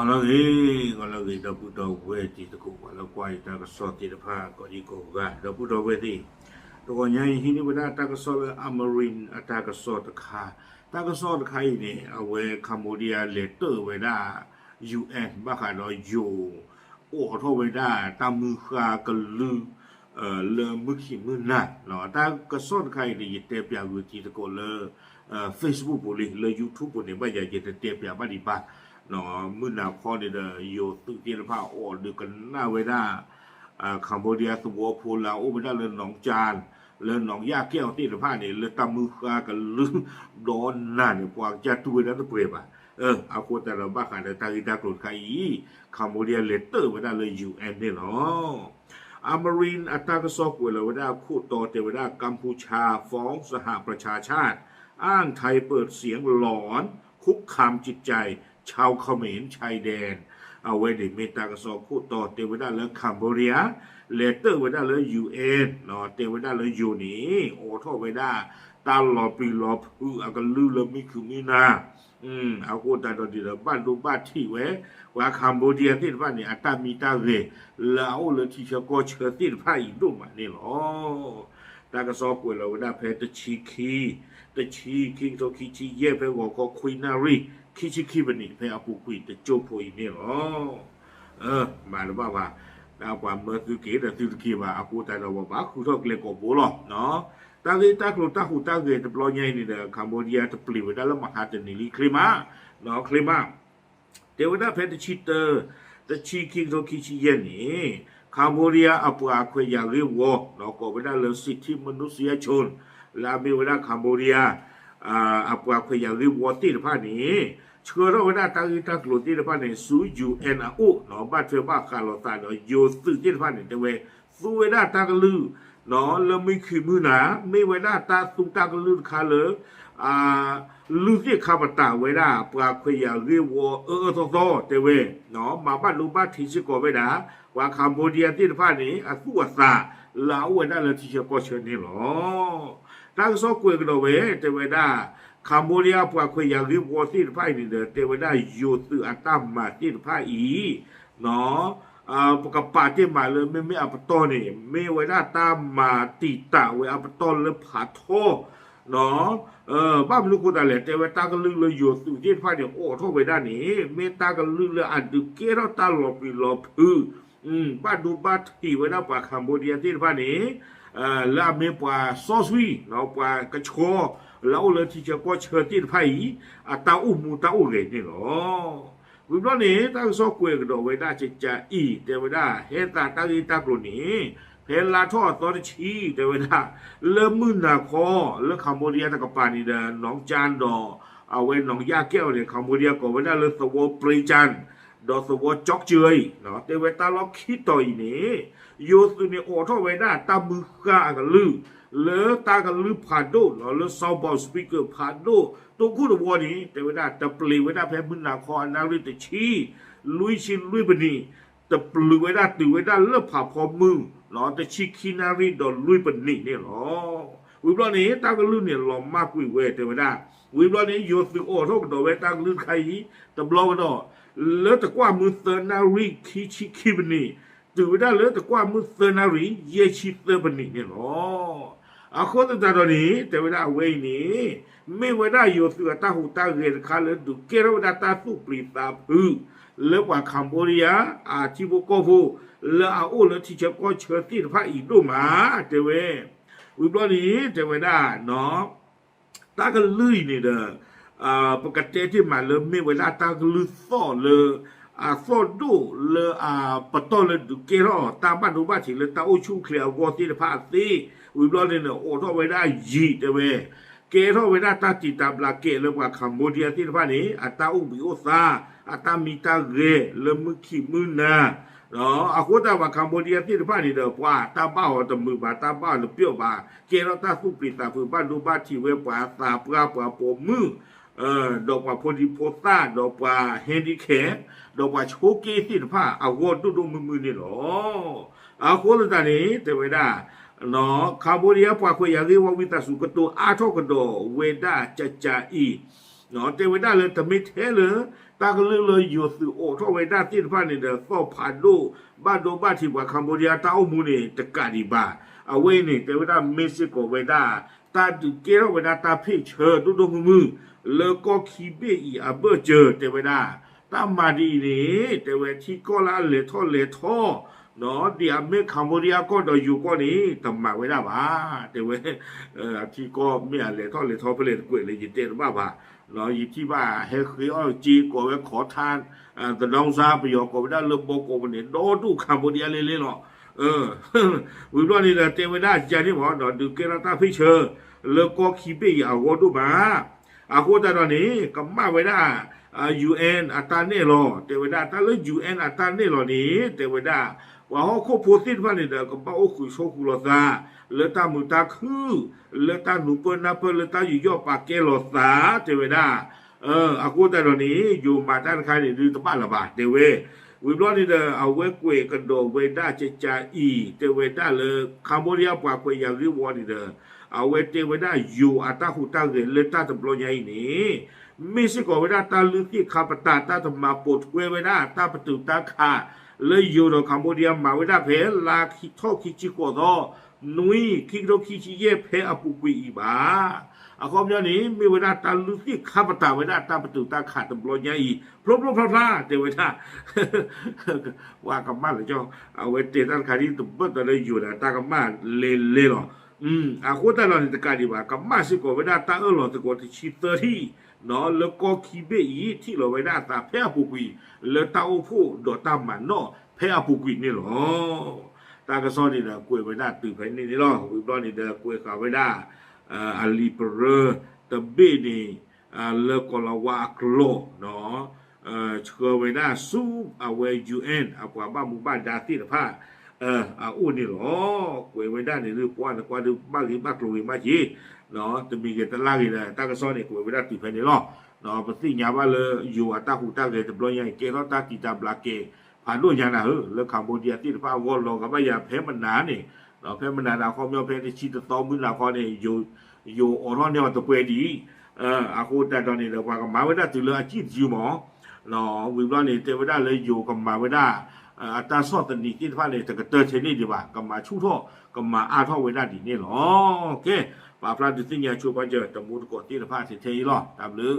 ก็เลยดับบุดเอาเวทีตะกุว่าแล้วกว่าตากสอติดผ้าก็ดีกว่าดับบุดเอาเวทีตัวใหญ่ที่นี่เวลาตากสอดอเมรินตากสอดตากสอดใครเนี่ยเอาไว้คัมพูชาเลเตอร์เวลา UN บ้าค่ะเราอยู่โอ้โทษเวลาตามมือขากลือเลมือขี้มือหนักเนาะตากสอดใครเนี่ยเตะเปียกวิธีตะกุเลยFacebook บุรีเลย YouTube บุรีไม่อยากจะเตะเปียกบ้านดีบ้าเนาะมื่อหน้าพอเดี๋ยวอยู่ตึกเตียนผ้าอ่อนดูกันหน้าไว้ได้คัมพูชาตัวพูลาวไม่ได้เลยหนองจานเลยหนองยาแก้วตีนผ้าเนี่ยเลยตามมือกันลืมโดนหน้าเนี่ยพวกจะตัวนั้นตัวเปรียบเอาคนแต่ละบ้าขันแต่ตากิตากรดใครคัมพูชาเลเตอร์ไม่ได้เลยUNเนี่ยเนาะอเมรินอัตราก็สอบเวลาได้คู่ต่อเทวดากัมพูชาฟ้องสหประชาชาติอ้างไทยเปิดเสียงหลอนคุกคามจิตใจชาวเขมรชายแดนเอาไว้ในเมตากสอบคู่ต่อเทวดาและคัมพูชาเลเตอร์ไว้ได้เลยUNเนาะเทวดาเลยอยู่นี่โอ้ท่อไว้ได้ตาหลอปีหลอพื้นอากันลือเลยไม่คือมีนาเอาคนแต่ตอนนี้เราบ้านดูบ้านที่ไว้ว่าคัมพูชาที่บ้านเนี่ยอัตมีตาเรแล้วเลยที่เชาก็เชิดที่ผ้าอีกดูมานี่หรอตากสอบกูเราได้เพชรชีคีตชีคิงโตคิชิเย่เพวก็คุยนารีคิชิคิบันนี่เพอปูคุยแต่โจโพยนี่หรอมาหรือว่าเอาความเมื่อตุกีแต่ตุกีว่าอากูแต่เราว่าคุณต้องเลี้ยงกบบัวหรอเนาะตาเกตาครูตาหูตาเกตปลอยใหญ่นี่เด้อคัมพูชาจะปลิวได้แล้วมาหาแต่นี่คลิมาเนาะคลิมาเดี๋ยวได้เพชรชิเตอร์แต่ชีคิงโตคิชิเย่นี่คัมพูชาอัปอาคุยยาเรียวเนาะก็ไม่ได้เลยสิทธิมนุษยชนลาเมวดาคัมพูชาอัปอาคุยยาเรียวที่ผ้านี้เชื่อเราว่าตาอีตากลุ่มที่ผ้านี้สู้ยูเอ็นอาอุเนาะบ้านเชื่อบ้านคาร์ลตาเนาะยูสื่อที่ผ้านี้แต่เว้สู้เวลาตากลือเนาะแล้วไม่คือมือหนาไม่เวลาตาสุ่งตากลือคาเลยลือที่ข้าพเจ้าเวลาปราคุยาเรียวโตแต่เว้เนาะมาบ้านลูกบ้านที่ชิโกเวลาว่าคัมพูชาที่ผ้านี้สู้ว่าซาแล้วเวลาเลยที่ชิโกเชิญนี่หรอตั้งสกุลกันเอาไว้แต่เวลาคัมพูชาปราคุยาเรียวที่ผ้านี่เด้อแต่เวลาอยู่ตื่นอัตมาที่ผ้าอีเนาะปกปาที่มาเลยไม่อัปตอนี่ไม่ไว้ได้ตามมาติตาไว้อัปตอเลยผาโทเนาะบ้าไม่รู้คนอะไรแต่ว่าตาก็ลึกเลยอยู่สู่ที่ฟ้าเนี่ยโอ้โทษไว้ด้านนี้เมตาก็ลึกเลยอันดึกเกล้าตาหลบหลบบ้านดูบ้านที่ไว้ได้ป่าคัมพูชาที่ฟ้านี้แล้วมีป่าซอสวีเนาะป่ากระชอแล้วเลยที่จะก็เชิญที่ฟ้าอีตาอุ้มตาอุ้มเลยนี่เนาะวิบล้อนี้ตั้งสกุลกันเอาไว้ได้จะเดี๋ยวไว้ได้เฮตาตั้งอีตากลุ่มนี้เพลาทอดตอนชี้เดี๋ยวไว้ได้เริ่มมือหนาคอแล้วคัมพูชาตะกปานี่เดินน้องจานดอเอาไว้น้องยาแก้วเนี่ยคัมพูชาก็ไว้ได้เลยสวอปรีจันดอสวอจอกเจยเนาะเดี๋ยวไว้ตาล็อกขี้ต่อยนี่โยสุเนี่ยโอ้ท่อไว้ได้ตามือกากันลือเลอตากันลือผ่านโดเนาะเลอซาวบอลสปีกเกอร์ผ่านโดตัวคู่ตัวนี้แต่เวลาตะปลีไว้ได้แพ้มือหนาคอนาริตชี้ลุยชินลุยบนีตะปลีไว้ได้ตื่นไว้ได้เลิกผ่าพอมือเนาะแต่ชิคินาริดอนลุยบนีเนี่ยหรอวิบล้อนี้ตากันลือเนี่ยหล่อมากกุยเวแต่เวลาวิบล้อนี้โยสุโอท่อกันตัวไว้ตากันลือใครตะบล็อกกันต่อแล้วแต่กว่ามือเซนาริคิบนีตื่นไว้ได้แล้วแต่กว่ามือเซนาริเยชิเซบนีเนี่ยหรออาคนต่างๆตอนนี้แต่เวลาเวนี้ไม่เวลาอยู่สื่อตาหูตาเรียนคาเลดูเกล้าตาสู้ปรีตาพื้นเลือกว่าคัมพูชาที่บุกโฟูแล้วเอาแล้วที่จะก็เชิญที่พระอีกดูมาแต่เววิบล้อนี้แต่เวลาเนาะตาก็ลุยนี่เด้อปกติที่มาเลยไม่เวลาตาก็ลุยซ้อเลยซ้อดูเลยปะต้นเลยดูเกล้าตาบ้านดูบ้านถิ่นเลยตาโอชูเคลียววอที่พระตีวิบล้อนี้เนี่ยโอ้ท่อไว้ได้ยีแต่เวเกท่อไว้ได้ตาจิตาบลาเกเรียกว่าคัมพูชาที่ฟ้านี้อัตตาอุบิโอซาอัตตามิตาเรเลมือขีมือนาเนาะอากูตาว่าคัมพูชาที่ฟ้านี้เด้อว่าตาเป้าตะมือบาตาเป้าเปี้ยวบาเกเราตาสุปริตาคือบ้านดูบ้านที่เวปาตาปลาโปมือดอกว่าโพดิโพซาดอกว่าเฮนดิแคดอกว่าโชกีที่ฟ้าเอาวอดูมือนี่หรออากูตานี้แต่เวลาเนาะคัมพูชาปว่าคุยอย่างนี้ว่าวิตาสุกตัวอาทอกระโดเวด้าจะอี เนาะเทวดาเลยแต่ไม่เทเลยตาก็เลยอยู่สื่อโอ้ทเวดาที่ผ่านนี่เด้อก็ผ่านดูบ้านดูบ้านที่ว่าคัมโบเดียตาอุมูนี่ตะกาดีบ้าเอาไว้นี่เทวดาเม็กซิโกเวดาตาดูเกลเวดาตาพี่เชิดดูดูมือแล้วก็คีเบอีอาเบอร์เจอเทวดาตามมาดีนี่เทวที่ก็ละเลท่อเนาะဒီအမေကမ္ဘောဒီးယားကတော့ယူကောနေတမဝဲတာပါတဲ့ဝဲအတီကောမြက်လေထောဖလေကွေလေကြီးတဲ့ပါပါเนาะยีที่ว่าเฮคืออ้อจีก็ไว้ขอทานตะดองซาไปยอก็บ่ได้ลบก็บ่เนี่ยโดตุคัมโบเดียเล่ๆเนาะวิบลอนี่เทวดาจานี่บ่เนาะดูเกราตาฟิเชอร์เลก็คีเปยาวตุบาอาโคตะတော့นี่กมะเวดาUN อัตาเนี่ยหรอเทวดาตาเล UN อัตาเนี่ยหรอนี่เทวดาว่าเฮาโคโพสิฟันนี่ก็บ่โอคุโชคุโลซาเลตามุตาคือเลตานุปนาเปเลตาอยู่ยอปาเกโลซาเทวดาอากูแต่ตอนนี้อยู่มาด้านใครนี่ดูตะบ้านละบาทเทเววิบลอนี่เอาเวกเวกันโดเวดาเจจาอีเทเวดาเลยคัมโบเดียปว่าควยยาริวอนี่เอาเวเทวดาอยู่อาตาหูตาเรเลตาตะบลอยายนี่ไม่ใช่ก็เวดาตาลือที่คาปตาตาตมาปดเวเวดาตาประตูตาคาเลยอยู่ในคัมโบเดียมาเวดาเพลาคิทอคิจิโกโดนุยคิโดคิจิเยเพอปุกุอีบาอาคอมยานี้มีเวลาตาลุที่ข้าพตาเวลาตาประตูตาขาดตำรวจใหญ่พลบพลาเทวดาว่ากับมาเลยเจ้าเอาไว้เตะตันขาดีตุบตะเลยอยู่นะตากับมาเลหรออาโคตาลอนี่ตะการดีว่ากับมาสิโกเวลาตาหลอตะโกที่ชิเตอร์ที่เนาะแล้วก็คีเบอีที่เราเวลาตาเพอปุกุอีแล้วตาโอผู้ดอตามันเนาะเพอปุกุอีนี่หรอตากระซ้อนนี่นะกวยเวลาตื่นไปนี่หรอวิบลอนี่กวยขาเวลาอาลีเปรตะเบนี่เลกอลาวาคโลเนาะเชื่อไว้ได้สู้เอาไว้ UN เอากว่าบ้านหมู่บ้านดาตินะพ่าอู้นี่หรอกวยไว้ได้ในเรื่องกว่านะกว่าดูบ้านหรือบ้านกลุยมาจีเนาะจะมีกันตะลากีนะตากระซ้อนนี่กวยไว้ได้ติดภายในหรอเนาะปฏิญญาว่าเลยอยู่อัตตาหูตาเลยตะบลอยเกลตาติตาบลาเกผ่านด้วยยานะแล้วคัมโบเดียตินะพ่าวอลลองกับว่าอย่าแพ้มันหนานี่เราแพ้มันหนาดาวคอมยอมแพ้ที่ชีตตอมือดาวคอนี่อยู่อรอนเนี่ยตะเปดีอาโคแต่ตอนนี้เราว่ากับมาเวดาตุเลอาชีพอยู่หมอเนาะวิบลอนี่เทวดาเลยอยู่กับมาเวดาอัตราสอดตันดีที่ฟ้าเลยแต่ก็เตอร์เทนี่ดีว่ากับมาชู่ท่อกับมาอาท่อเวดาดีนี่หรอโอเคป่าพระดิสิญญาชูปัญเจตมูตกอที่ฟ้าสิเทยหรอตามหรือ